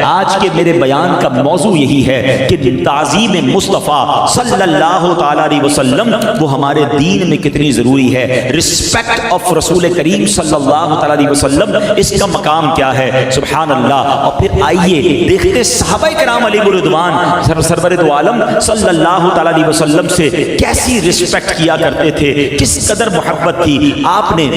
آج کے میرے بیان کا موضوع یہی ہے کہ تعظیم مصطفیٰ صلی اللہ تعالی علیہ وسلم وہ ہمارے دین میں کتنی ضروری ہے. رسپیکٹ آف رسول کریم صلی اللہ تعالی علیہ وسلم، اس کا مقام کیا ہے. سبحان اللہ. اور پھر آئیے دیکھتے صحابہ کرام علیہ رضوان سرور دو عالم صلی اللہ تعالی علیہ وسلم سے کیسی رسپیکٹ کیا کرتے تھے، کس قدر محبت تھی. آپ نے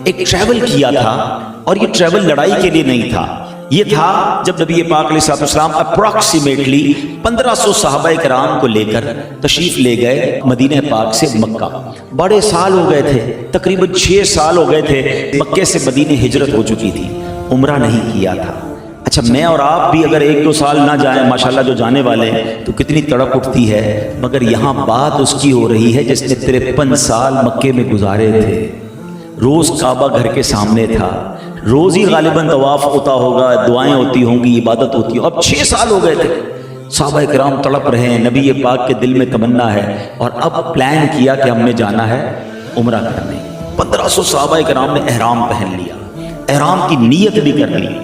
ایک ٹریول کیا تھا، اور یہ ٹریول لڑائی کے لیے نہیں تھا، یہ تھا جب نبی پاک علیہ السلام اپروکسیمیٹلی 1500 صحابہ کرام کو لے کر تشریف لے گئے مدینہ پاک سے مکہ. بڑے سال ہو گئے تھے، تقریباً 6 سال ہو گئے تھے مکے سے مدینہ ہجرت ہو چکی تھی، عمرہ نہیں کیا تھا. اچھا میں اور آپ بھی اگر 1-2 سال نہ جائیں، ماشاءاللہ جو جانے والے ہیں، تو کتنی تڑپ اٹھتی ہے. مگر یہاں بات اس کی ہو رہی ہے جس نے 53 سال مکے میں گزارے تھے. روز کعبہ گھر کے سامنے تھا، روز ہی غالباً طواف ہوتا ہوگا، دعائیں ہوتی ہوں گی، عبادت ہوتی ہوں. اب 6 سال ہو گئے تھے، صحابہ کرام تڑپ رہے ہیں. نبی پاک کے دل میں تمنا ہے، اور اب پلان کیا کہ ہم نے جانا ہے عمرہ کرنے. 1500 صحابہ کرام نے احرام پہن لیا، احرام کی نیت بھی کر لی.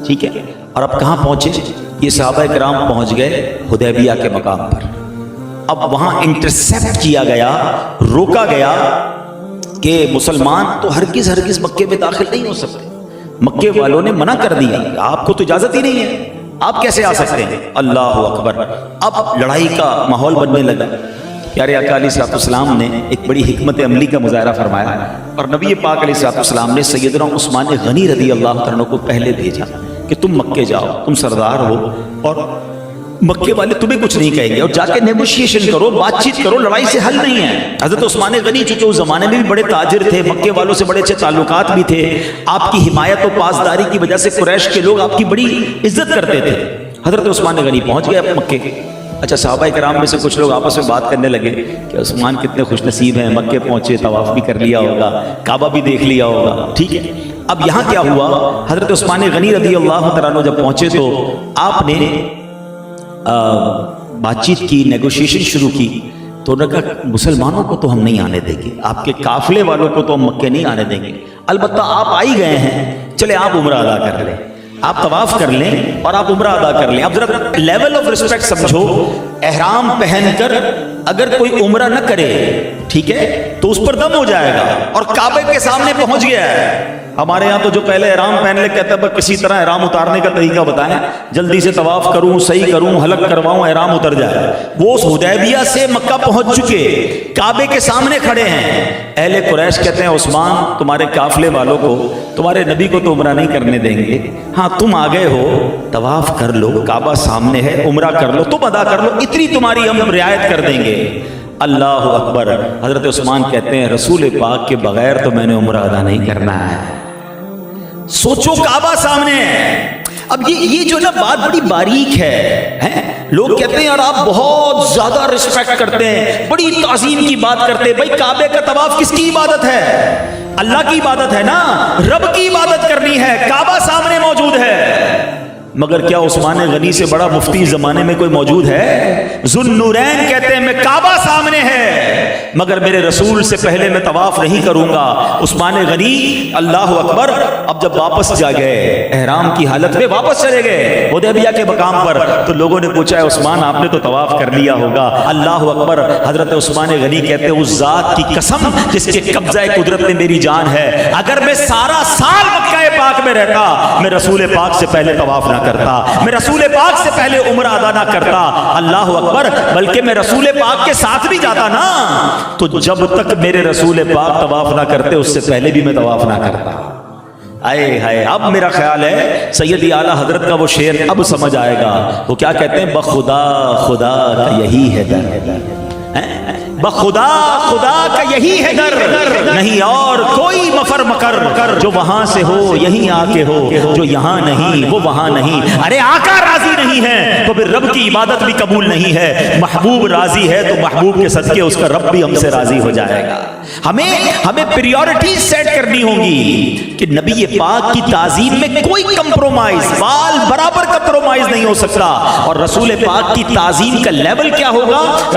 ٹھیک ہے. اور اب کہاں پہنچے؟ یہ صحابہ کرام پہنچ گئے حدیبیہ کے مقام پر. اب وہاں انٹرسیپٹ کیا گیا، روکا گیا کہ مسلمان تو ہرگز مکے میں داخل نہیں ہو سکتے. مکے والوں نے منع کر دیا، آپ کو تو اجازت ہی نہیں ہے، آپ کیسے آ سکتے ہیں. اللہ اکبر. اب لڑائی کا ماحول بننے لگا. پیارے آقا علیہ الصلوۃ والسلام نے ایک بڑی حکمت عملی کا مظاہرہ فرمایا، اور نبی پاک علیہ الصلوۃ والسلام نے سیدنا عثمان غنی رضی اللہ عنہ کو پہلے بھیجا کہ تم مکے جاؤ، تم سردار ہو، اور مکے والے تمہیں کچھ نہیں کہیں گے، اور جا کے نیگوشیشن کرو، بات چیت کرو، لڑائی سے حل نہیں ہے. حضرت عثمان غنی چونکہ اس زمانے میں بھی بڑے تاجر تھے، مکے والوں سے بڑے اچھے تعلقات بھی تھے، آپ کی حمایت و پاسداری کی وجہ سے قریش کے لوگ آپ کی بڑی عزت کرتے تھے. حضرت عثمان غنی پہنچ گئے مکے. اچھا صحابہ کرام میں سے کچھ لوگ آپس میں بات کرنے لگے کہ عثمان کتنے خوش نصیب ہیں، مکے پہنچے، طواف بھی کر لیا ہوگا، کعبہ بھی دیکھ لیا ہوگا. ٹھیک ہے. اب یہاں کیا ہوا؟ حضرت عثمان غنی رضی اللہ تعالیٰ عنہ جب پہنچے تو آپ نے بات چیت کی، نیگوشیشن شروع کی. تو انہوں نے کہا مسلمانوں کو تو ہم نہیں آنے دیں گے، آپ کے قافلے والوں کو تو ہم مکے نہیں آنے دیں گے، البتہ آپ آئی گئے ہیں، چلے آپ عمرہ ادا کر لیں، آپ طواف کر لیں اور آپ عمرہ ادا کر لیں. اب ذرا لیول آف رسپیکٹ سمجھو. احرام پہن کر اگر کوئی عمرہ نہ کرے، ٹھیک ہے، تو اس پر دم ہو جائے گا، اور کعبے کے سامنے پہنچ گیا ہے. ہمارے یہاں تو جو پہلے احرام پہن لے کہتا ہے بس کسی طرح احرام اتارنے کا طریقہ بتائیں، جلدی سے طواف کروں، صحیح کروں، حلق کرواؤں، احرام اتر جائے. وہ اس حدیبیہ سے مکہ پہنچ چکے، کعبے کے سامنے کھڑے ہیں. اہل قریش کہتے ہیں عثمان تمہارے قافلے والوں کو، تمہارے نبی کو تو عمرہ نہیں کرنے دیں گے، ہاں تم آ گئے ہو، طواف کر لو، کعبہ سامنے ہے، عمرہ کر لو، تم ادا کر لو، اتنی تمہاری ہم رعایت کر دیں گے. اللہ اکبر. حضرت عثمان کہتے ہیں رسول پاک کے بغیر تو میں نے عمرہ ادا نہیں کرنا ہے. سوچو کعبہ سامنے ہے. اب یہ جو نا بات بڑی باریک ہے. لوگ کہتے ہیں یار آپ بہت زیادہ رسپیکٹ کرتے ہیں، بڑی تعظیم کی بات کرتے ہیں. بھائی کعبے کا طواف کس کی عبادت ہے؟ اللہ کی عبادت ہے نا، رب کی عبادت کرنی ہے، کعبہ سامنے موجود ہے. مگر کیا عثمان غنی سے بڑا مفتی زمانے میں کوئی موجود ہے؟ ذوالنورین کہتے ہیں میں کعبہ سامنے ہے مگر میرے رسول سے پہلے میں طواف نہیں کروں گا. عثمان غنی اللہ اکبر. اب جب واپس جا گئے احرام کی حالت میں واپس چلے گئے حدیبیہ کے مقام پر، تو لوگوں نے پوچھا ہے عثمان آپ نے تو طواف کر لیا ہوگا. اللہ اکبر. حضرت عثمان غنی کہتے ہیں اس ذات کی قسم جس کے قبضہ قدرت میں میری جان ہے، اگر میں سارا سال مکہ پاک میں رہتا میں رسول پاک سے پہلے طواف نہ کرتا، میں رسول پاک سے پہلے عمرہ ادا نہ کرتا. اللہ اکبر. بلکہ میں رسول پاک کے ساتھ بھی جاتا نا، تو جب تک میرے رسول پاک طواف نہ کرتے اس سے پہلے بھی میں طواف نہ کرتا. آئے ہائے. اب میرا خیال ہے سیدی اعلیٰ حضرت کا وہ شعر اب سمجھ آئے گا. وہ کیا کہتے ہیں؟ بخدا خدا کا یہی ہے در، بخدا خدا کا یہی ہے در، نہیں اور کوئی مفر مکر، جو وہاں سے ہو یہیں آ کے ہو، جو یہاں نہیں وہ وہاں نہیں. ارے آقا راضی نہیں ہے تو پھر رب کی عبادت بھی قبول نہیں ہے. محبوب راضی ہے تو محبوب کے صدقے اس کا رب بھی ہم سے راضی ہو جائے گا. ہمیں پریورٹیز سیٹ کرنی ہوں گی کہ نبی پاک کی تعظیم میں کوئی کمپرومائز، بال برابر کمپرومائز نہیں ہو سکتا. اور رسول پاک کی تعظیم کا لیول کیا ہوگا؟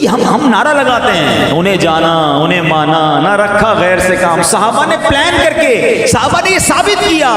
یہ ہم نعرہ لگاتے ہیں انہیں جانا انہیں مانا نہ رکھا غیر سے کام. صحابہ نے پلان کر کے صحابہ نے یہ ثابت کیا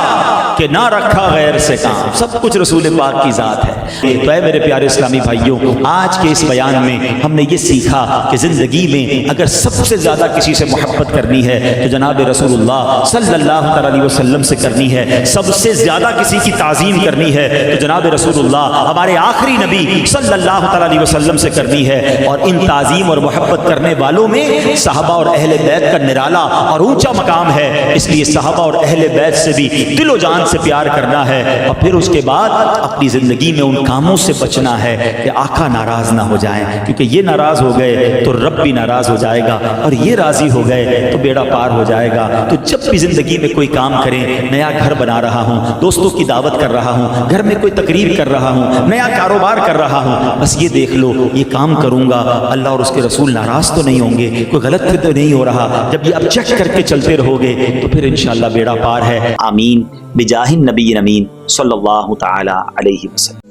کہ نہ رکھا غیر سے کام. سب کچھ رسول پاک کی ذات ہے. تو اے میرے پیارے اسلامی بھائیوں آج کے اس بیان میں ہم نے یہ سیکھا کہ زندگی میں اگر سب سے زیادہ کسی سے محبت کرنی ہے تو جناب رسول اللہ صلی اللہ علیہ وسلم سے کرنی ہے. سب سے زیادہ کسی کی تعظیم کرنی ہے تو جناب رسول اللہ ہمارے آخری نبی صلی اللہ علیہ وسلم سے کرنی ہے. اور ان تعظیم اور محبت کرنے والوں میں صحابہ اور اہل بیت کا نرالا اور اونچا مقام ہے. اس لیے صحابہ اور اہل بیت سے بھی دل و جان سے پیار کرنا ہے اور پھر اس کے بعد اپنی زندگی میں ان کاموں سے بچنا ہے کہ آقا ناراض نہ ہو جائیں, کیونکہ یہ ناراض ہو گئے تو رب بھی ناراض ہو جائے گا اور یہ راضی ہو گئے تو بیڑا پار ہو جائے گا. تو جب بھی زندگی میں کوئی کام کریں, نیا گھر بنا رہا ہوں, دوستوں کی دعوت کر رہا ہوں, گھر میں کوئی تقریر کر رہا ہوں, نیا کاروبار کر رہا ہوں, بس یہ دیکھ لو یہ کام کروں گا اللہ اور اس کے رسول ناراض تو نہیں ہوں گے, کوئی غلط تو نہیں ہو رہا. جب یہ اب چیک کر کے چلتے رہو گے تو پھر انشاءاللہ بیڑا پار ہے. آمین بجاہ النبی امین صلی اللہ تعالی علیہ وسلم.